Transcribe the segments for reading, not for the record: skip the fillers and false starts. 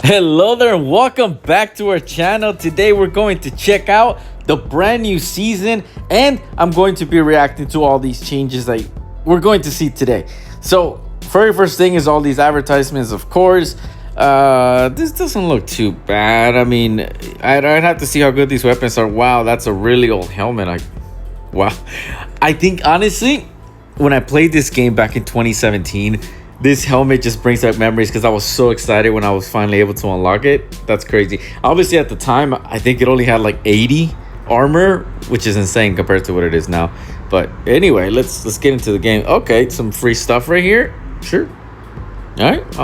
Hello there and welcome back to our channel. Today we're going to check out the brand new season and I'm going to be reacting to all these changes that we're going to see today. So very first thing is all these advertisements, of course. This doesn't look too bad. I mean, I'd have to see how good these weapons are. Wow, that's a really old helmet. Wow. I think honestly, when I played this game back in 2017, this helmet just brings back memories because I was so excited when I was finally able to unlock it. That's crazy. Obviously, at the time, I think it only had like 80 armor, which is insane compared to what it is now. But anyway, let's get into the game. Okay, some free stuff right here. Sure. All right,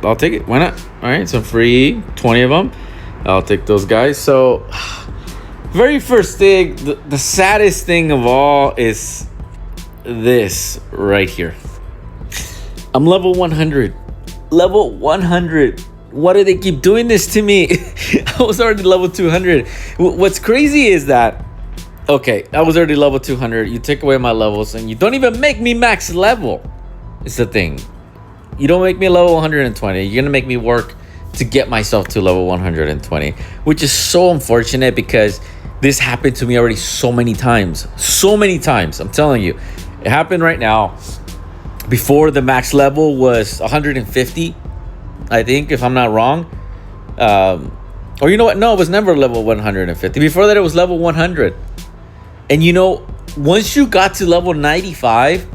I'll take it. Why not? All right, some free 20 of them. I'll take those guys. So, very first thing, the saddest thing of all is this right here. I'm level 100. Level 100. Why do they keep doing this to me? I was already level 200. What's crazy is that, okay, I was already level 200. You take away my levels and you don't even make me max level. It's the thing. You don't make me level 120. You're going to make me work to get myself to level 120, which is so unfortunate because this happened to me already so many times. So many times. I'm telling you. It happened right now. Before the max level was 150, I think, if I'm not wrong. Or you know what? No, it was never level 150. Before that, it was level 100. And you know, once you got to level 95,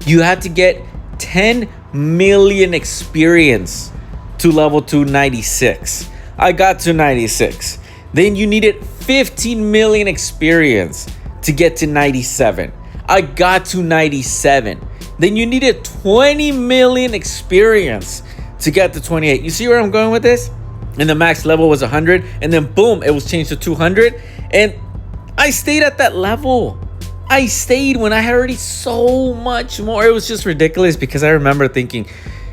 you had to get 10 million experience to level 296. I got to 96. Then you needed 15 million experience to get to 97. I got to 97. Then you needed 20 million experience to get to 28. You see where I'm going with this? And the max level was 100. And then boom, it was changed to 200. And I stayed at that level. I stayed when I had already so much more. It was just ridiculous because I remember thinking,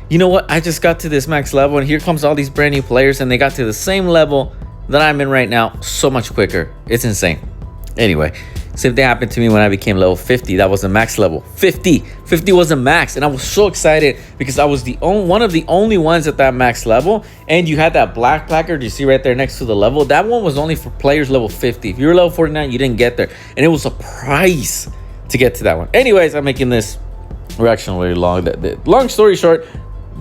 you know what? I just got to this max level and here comes all these brand new players and they got to the same level that I'm in right now so much quicker. It's insane. Anyway, same thing happened to me when I became level 50. That was the max level. 50 was a max, and I was so excited because I was one of the only ones at that max level. And you had that black placard you see right there next to the level. That one was only for players level 50. If you were level 49, you didn't get there, and it was a price to get to that one. Anyways, I'm making this reaction really long. Long story short,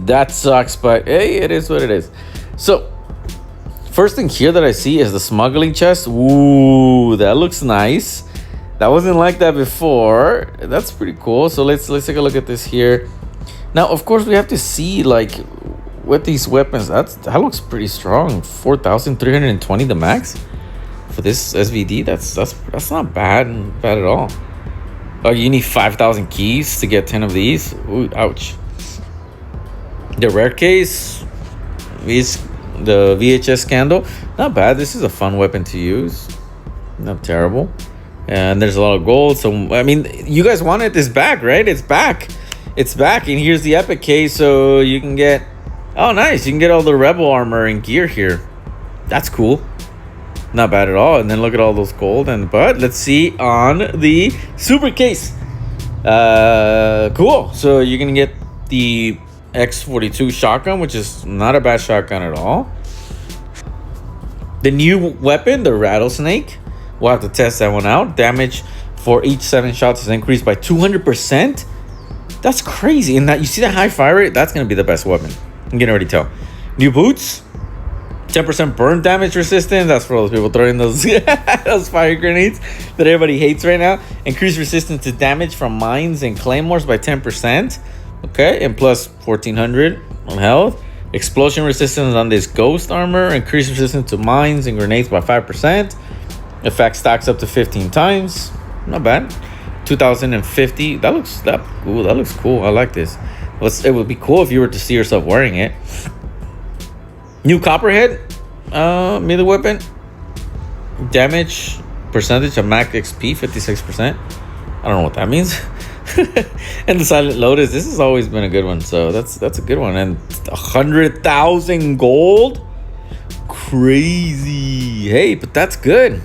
that sucks, but hey, it is what it is. So first thing here that I see is the smuggling chest. Ooh, that looks nice. That wasn't like that before. That's pretty cool. So let's take a look at this here. Now, of course, we have to see like with these weapons. That looks pretty strong. 4,320 the max for this SVD. That's not bad at all. Oh, you need 5,000 keys to get 10 of these. Ooh, ouch. The rare case is the VHS candle. Not bad. This is a fun weapon to use. Not terrible. And there's a lot of gold. So I mean, you guys wanted this back, right? It's back. And here's the epic case, so you can get, oh nice, you can get all the rebel armor and gear here. That's cool. Not bad at all. And then look at all those gold. But let's see on the super case. Cool. So you're gonna get the X42 shotgun, which is not a bad shotgun at all. The new weapon, the rattlesnake. We'll have to test that one out. Damage for each 7 shots is increased by 200%. That's crazy. And that, you see that high fire rate? That's going to be the best weapon. You can already tell. New boots. 10% burn damage resistance. That's for those people throwing those, those fire grenades that everybody hates right now. Increased resistance to damage from mines and claymores by 10%. Okay. And plus 1,400 on health. Explosion resistance on this ghost armor. Increased resistance to mines and grenades by 5%. Effect stacks up to 15 times. Not bad. 2,050. That looks cool. I like this. It would be cool if you were to see yourself wearing it. New copperhead melee weapon. Damage percentage of max XP 56%. I don't know what that means. And the silent lotus. This has always been a good one. So that's a good one. And 100,000 gold. Crazy. Hey, but that's good.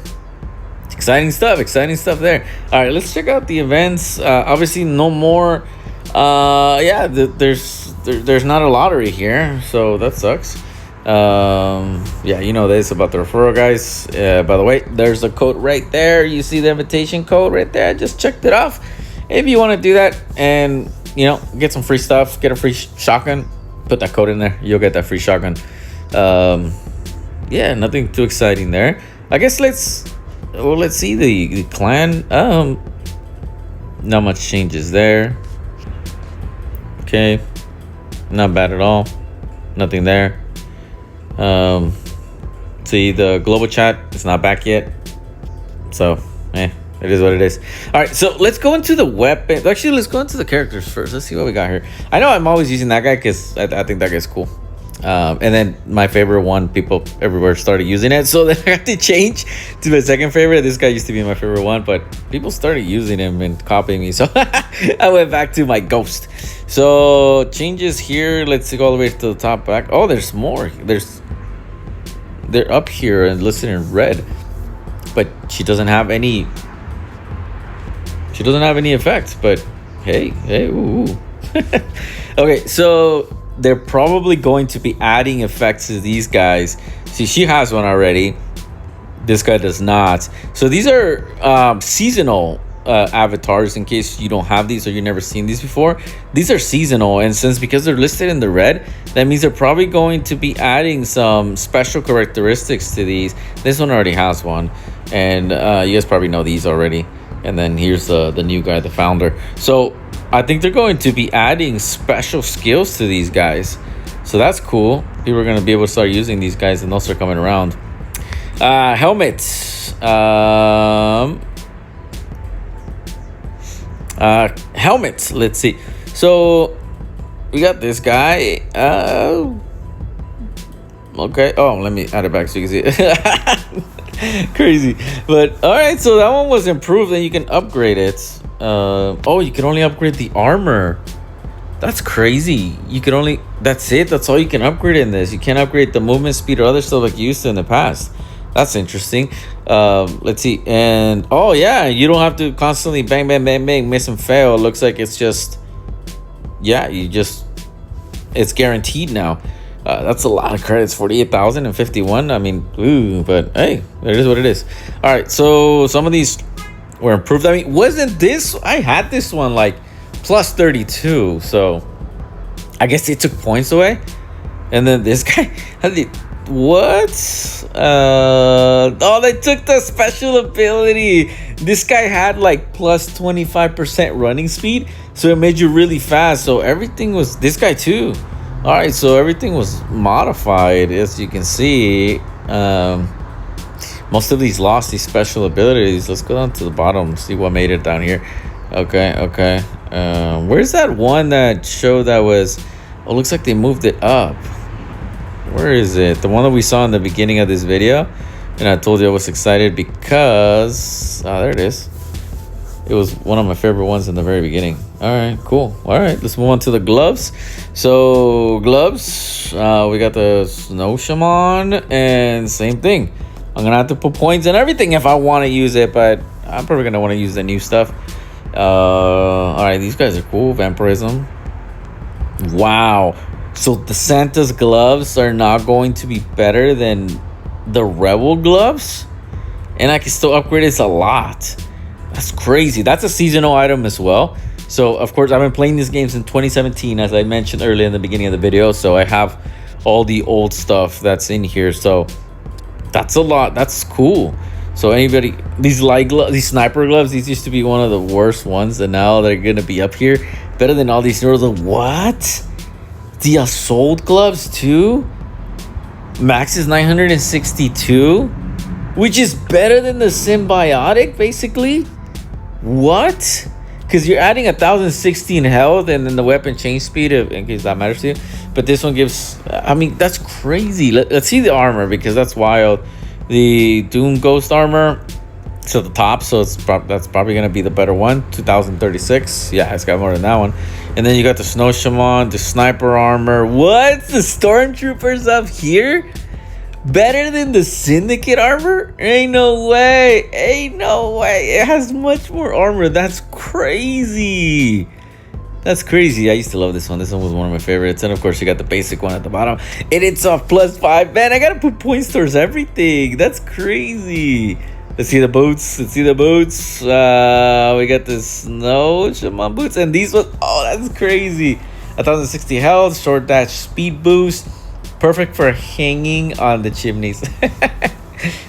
Exciting stuff there. All right, let's check out the events. Obviously no more there's not a lottery here, so that sucks. Yeah, you know this about the referral, guys. By the way, there's a code right there. You see the invitation code right there. I just checked it off. If you want to do that and get some free stuff, get a free shotgun, put that code in there. You'll get that free shotgun. Yeah, nothing too exciting there. I guess let's see the clan. Not much changes there. Okay, not bad at all. Nothing there. See, the global chat is not back yet, so it is what it is. All right, so let's go into the weapon. Actually, let's go into the characters first. Let's see what we got here. I know I'm always using that guy because I think that guy's cool. And then my favorite one, people everywhere started using it, so then I had to change to my second favorite. This guy used to be my favorite one, but people started using him and copying me, so I went back to my ghost. So changes here. Let's go all the way to the top back. Oh, there's more. They're up here and listed in red, but she doesn't have any. She doesn't have any effects. But hey, ooh. Okay, so they're probably going to be adding effects to these guys. See, she has one already. This guy does not. So these are seasonal avatars, in case you don't have these or you've never seen these before. These are seasonal, and because they're listed in the red, that means they're probably going to be adding some special characteristics to these. This one already has one, and you guys probably know these already. And then here's the new guy, the founder. So I think they're going to be adding special skills to these guys, so that's cool. People are going to be able to start using these guys, and they'll start coming around. Helmets. Helmets. Let's see. So we got this guy. Okay. Oh, let me add it back so you can see it. Crazy. But all right, so that one was improved, and you can upgrade it. Oh, you can only upgrade the armor. That's crazy. You can only, that's it. That's all you can upgrade in this. You can't upgrade the movement speed or other stuff like you used to in the past. That's interesting. Let's see. And oh yeah, you don't have to constantly bang, miss and fail. It looks like it's just, yeah, it's guaranteed now. That's a lot of credits, 48,051. I mean, ooh, but hey, it is what it is. All right, so some of these were improved. I mean, wasn't this, I had this one like plus 32, so I guess they took points away. And then this guy had the, what? Oh, they took the special ability. This guy had like plus 25% running speed, so it made you really fast. So everything was, this guy too. All right, so everything was modified, as you can see. Most of these lost these special abilities. Let's go down to the bottom, see what made it down here. Okay. Where's that one that showed that was, oh, looks like they moved it up. Where is it? The one that we saw in the beginning of this video. And I told you I was excited because, there it is. It was one of my favorite ones in the very beginning. All right, cool. All right, let's move on to the gloves. So gloves, we got the snow shaman, and same thing. I'm gonna have to put points and everything if I want to use it, but I'm probably gonna want to use the new stuff. All right, these guys are cool. Vampirism. Wow. So the Santa's gloves are not going to be better than the Rebel gloves, and I can still upgrade this a lot. That's crazy. That's a seasonal item as well. So of course I've been playing these games in 2017, as I mentioned earlier in the beginning of the video. So I have all the old stuff that's in here. So that's a lot. That's cool. So anybody, these these sniper gloves, these used to be one of the worst ones, and now they're gonna be up here, better than all these neuro. What? The assault gloves too. Max is 962, which is better than the symbiotic, basically. What? Because you're adding 1,016 health and then the weapon change speed, in case that matters to you. But this one gives, I mean, that's crazy. Let's see the armor, because that's wild. The Doom Ghost armor, to the top, so that's probably gonna be the better one. 2036. Yeah, it's got more than that one. And then you got the Snow Shaman, the sniper armor. What? The stormtroopers up here better than the Syndicate armor? Ain't no way. It has much more armor. That's crazy. That's crazy. I used to love this one. This one was one of my favorites. And of course, you got the basic one at the bottom. And it's off +5. Man, I gotta put points towards everything. That's crazy. Let's see the boots. Let's see the boots. We got the snow Shimon boots. And these ones. Oh, that's crazy. 1060 health. Short dash speed boost. Perfect for hanging on the chimneys.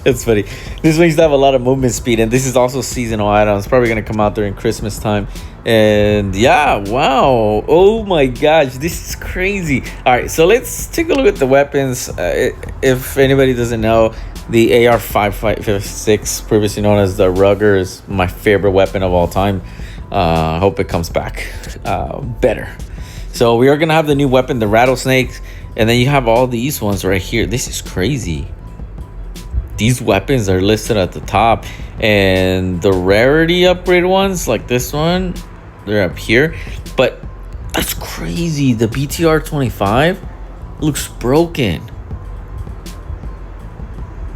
That's funny. This one used to have a lot of movement speed, and this is also seasonal item. It's probably gonna come out during Christmas time. And yeah, wow. Oh my gosh, this is crazy. All right, so let's take a look at the weapons. If anybody doesn't know, the AR-556, previously known as the Rugger, is my favorite weapon of all time. Hope it comes back better. So we are gonna have the new weapon, the Rattlesnake, and then you have all these ones right here. This is crazy. These weapons are listed at the top, and the rarity upgrade ones like this one, they're up here. But that's crazy. The BTR 25 looks broken.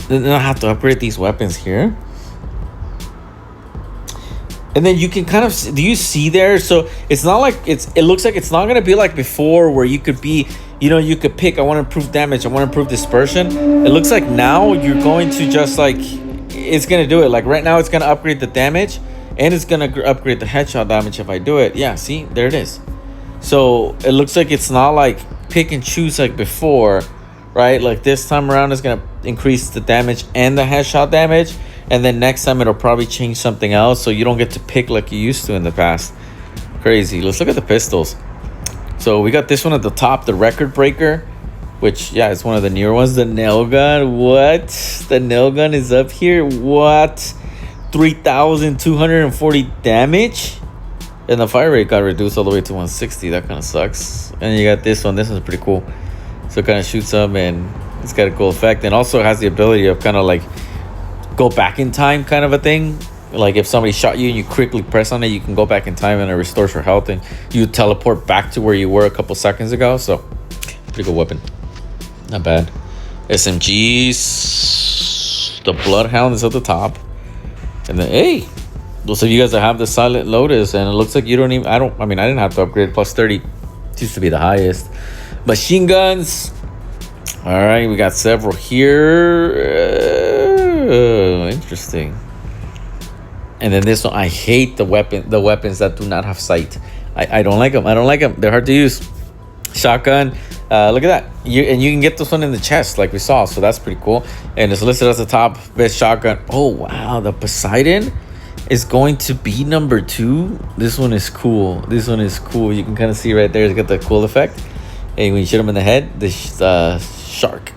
Then I have to upgrade these weapons here. And then you can kind of do you see there? So it's not like it looks like it's not gonna be like before where you could be, you know, you could pick, I want to improve damage, I want to improve dispersion. It looks like now you're going to just like, it's gonna do it. Like right now it's gonna upgrade the damage, and it's gonna upgrade the headshot damage if I do it. Yeah, see, there it is. So it looks like it's not like pick and choose like before, right? Like this time around it's gonna increase the damage and the headshot damage, and then next time it'll probably change something else, so you don't get to pick like you used to in the past. Crazy. Let's look at the pistols. So we got this one at the top, the Record Breaker, which, yeah, it's one of the newer ones. The nail gun. What? The nail gun is up here. What? 3,240 damage? And the fire rate got reduced all the way to 160. That kind of sucks. And you got this one. This one's pretty cool. So it kind of shoots up, and it's got a cool effect. And also has the ability of kind of like go back in time kind of a thing. Like if somebody shot you and you quickly press on it, you can go back in time and it restores your health, and you teleport back to where you were a couple seconds ago. So pretty good weapon, not bad. SMGs, the Bloodhound is at the top, and then hey, those of you guys that have the Silent Lotus, and it looks like you don't even, I didn't have to upgrade. +30 it used to be the highest. Machine guns, all right, we got several here. Interesting. And then this one, I hate the weapons that do not have sight. I don't like them. They're hard to use. Shotgun. Look at that. You can get this one in the chest like we saw. So that's pretty cool. And it's listed at the top. Best shotgun. Oh, wow. The Poseidon is going to be number 2. This one is cool. You can kind of see right there. It's got the cool effect. And when you shoot him in the head, the shark,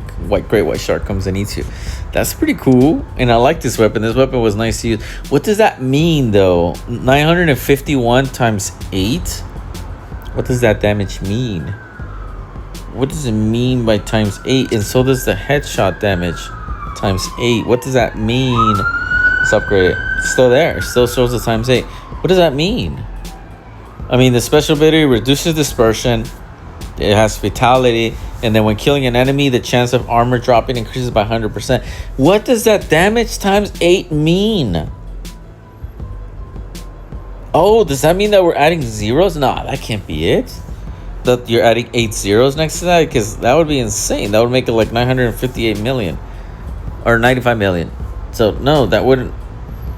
great white shark, comes and eats you. That's pretty cool, and I like this weapon. This weapon was nice to use. What does that mean, though? 951 times 8? What does that damage mean? What does it mean by times 8? And so does the headshot damage times 8. What does that mean? Let's upgrade it. It's still there. It still shows the times 8. What does that mean? I mean, the special ability reduces dispersion. It has fatality, and then when killing an enemy, the chance of armor dropping increases by 100%. What does that damage times 8 mean? Oh, does that mean that we're adding zeros? Nah, that can't be it. That you're adding 8 zeros next to that, because that would be insane. That would make it like 958 million or 95 million. So no, that wouldn't.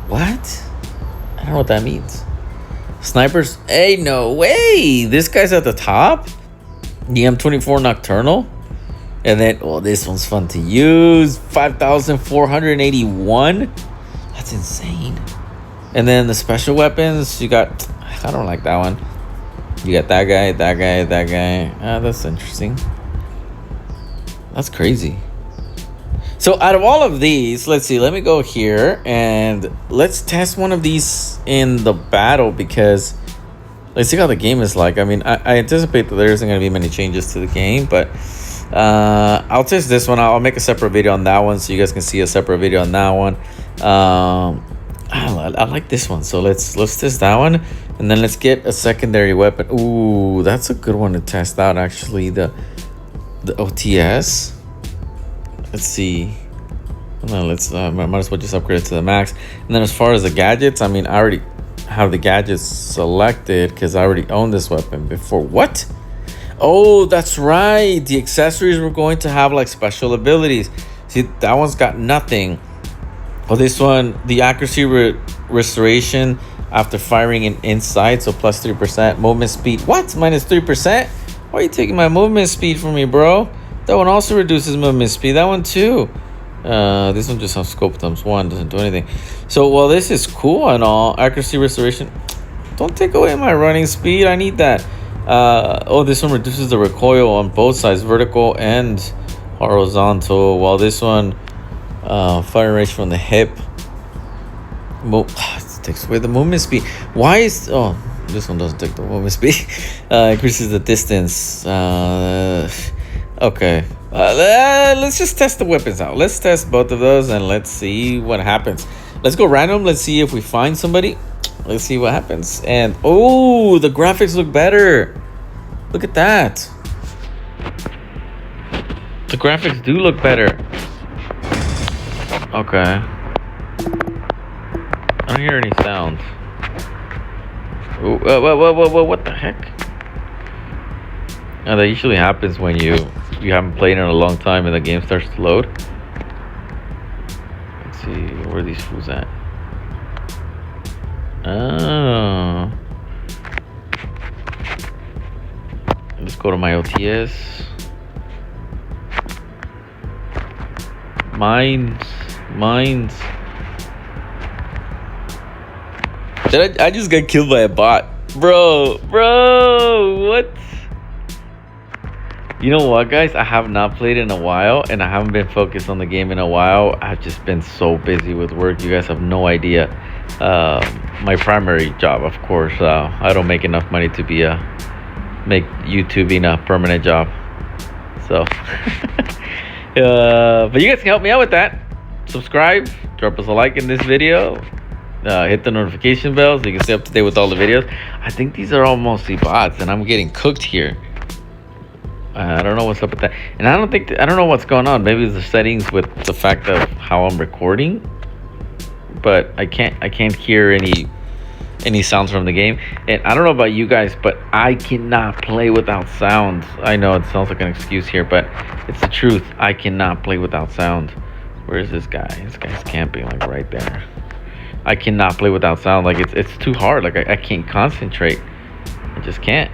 What? I don't know what that means. Snipers? Hey, no way. This guy's at the top. The M24 Nocturnal, and then this one's fun to use. 5,481. That's insane. And then the special weapons, you got, I don't like that one. You got that guy. That's interesting. That's crazy. So out of all of these, let's see. Let me go here and let's test one of these in the battle, because let's see how the game is like. I mean, I anticipate that there isn't going to be many changes to the game, but I'll test this one. I'll make a separate video on that one, so you guys can see a separate video on that one. I like this one, so let's test that one, and then let's get a secondary weapon. Ooh, that's a good one to test out, actually. The OTS. Let's see. No, let's might as well just upgrade it to the max. And then as far as the gadgets, I mean, I already have the gadgets selected because I already own this weapon before. What? Oh, that's right. The accessories were going to have like special abilities. See, that one's got nothing. Oh, this one, the accuracy restoration after firing in inside, so plus 3%. Movement speed. What? Minus 3%? Why are you taking my movement speed from me, bro? That one also reduces movement speed. That one too. This one just has scope times 1, doesn't do anything. So, well, this is cool and all. Accuracy restoration. Don't take away my running speed. I need that. Oh, this one reduces the recoil on both sides, vertical and horizontal. While this one, fire range from the hip. It takes away the movement speed. Why is... Oh, this one doesn't take the movement speed. Increases the distance. Okay. Let's just test the weapons out. Let's test both of those and let's see what happens. Let's go random. Let's see if we find somebody. Let's see what happens. And oh, the graphics look better. Look at that. The graphics do look better. Okay. I don't hear any sound. Ooh, whoa, what the heck? Now, that usually happens when you haven't played in a long time and the game starts to load. Let's see, where are these fools at? Oh. Let's go to my OTS. Mines. I just got killed by a bot. Bro, what? You know what, guys? I have not played in a while, and I haven't been focused on the game in a while. I've just been so busy with work. You guys have no idea. My primary job, of course. I don't make enough money to be make YouTubing a permanent job. So, but you guys can help me out with that. Subscribe, drop us a like in this video. Hit the notification bell so you can stay up to date with all the videos. I think these are all mostly bots, and I'm getting cooked here. I don't know what's up with that, and I don't know what's going on. Maybe it's the settings with the fact of how I'm recording, but I can't hear any sounds from the game. And I don't know about you guys, but I cannot play without sound. I know it sounds like an excuse here, but it's the truth. I cannot play without sound. Where is this guy? This guy's camping like right there. I cannot play without sound. Like it's too hard. Like I can't concentrate. I just can't.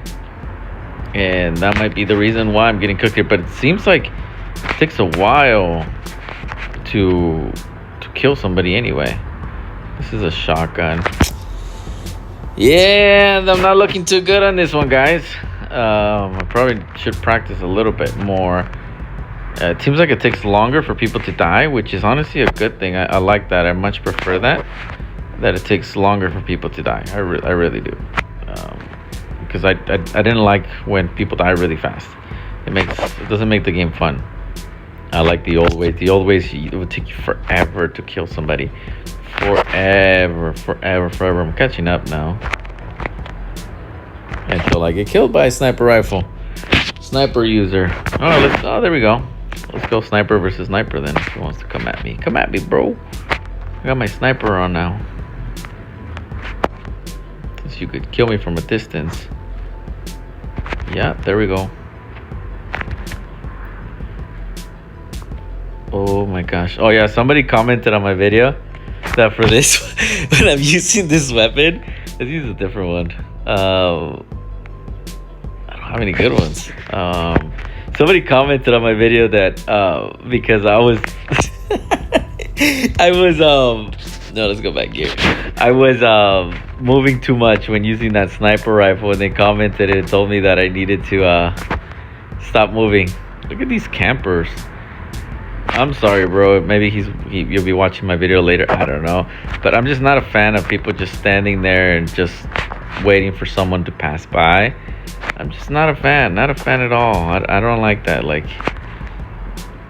And that might be the reason why I'm getting cooked here. But it seems like it takes a while to kill somebody anyway. This is a shotgun. Yeah, I'm not looking too good on this one, guys. I probably should practice a little bit more. It seems like it takes longer for people to die, which is honestly a good thing. I like that. I much prefer that it takes longer for people to die. I really do. Because I didn't like when people die really fast. It doesn't make the game fun. I like the old ways. The old ways, it would take you forever to kill somebody. Forever. I'm catching up now. Until I get killed by a sniper rifle. Sniper user. Oh, there we go. Let's go sniper versus sniper then. If he wants to come at me. Come at me, bro. I got my sniper on now. Since you could kill me from a distance. Yeah, there we go. Oh my gosh. Oh yeah, somebody commented on my video that for this, when I'm using this weapon, let's use a different one. I don't have any good ones. Somebody commented on my video that because I was no, let's go back here. I was moving too much when using that sniper rifle, and they commented and told me that I needed to stop moving. Look at these campers. I'm sorry, bro. Maybe you'll be watching my video later. I don't know, but I'm just not a fan of people just standing there and just waiting for someone to pass by. I'm just not a fan at all. I don't like that. Like,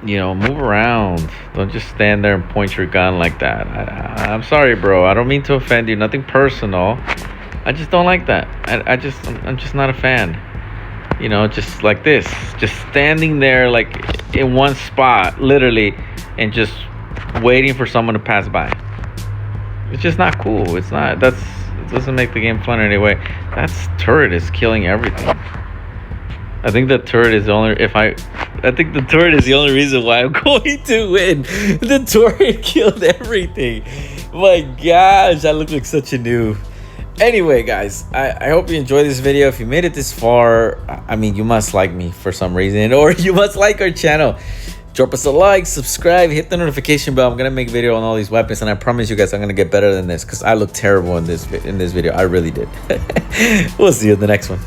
you know, move around. Don't just stand there and point your gun like that. I'm sorry, bro. I don't mean to offend you. Nothing personal. I just don't like that. I'm just not a fan. You know, just like this. Just standing there like in one spot, literally, and just waiting for someone to pass by. It's just not cool. It's doesn't make the game fun anyway. That's turret is killing everything. I think the turret is the only I think the turret is the only reason why I'm going to win. The turret killed everything. My gosh, I look like such a noob. Anyway, guys, I hope you enjoyed this video. If you made it this far, I mean, you must like me for some reason, or you must like our channel. Drop us a like, subscribe, hit the notification bell. I'm gonna make a video on all these weapons, and I promise you guys I'm gonna get better than this, because I look terrible in this video. I really did. We'll see you in the next one.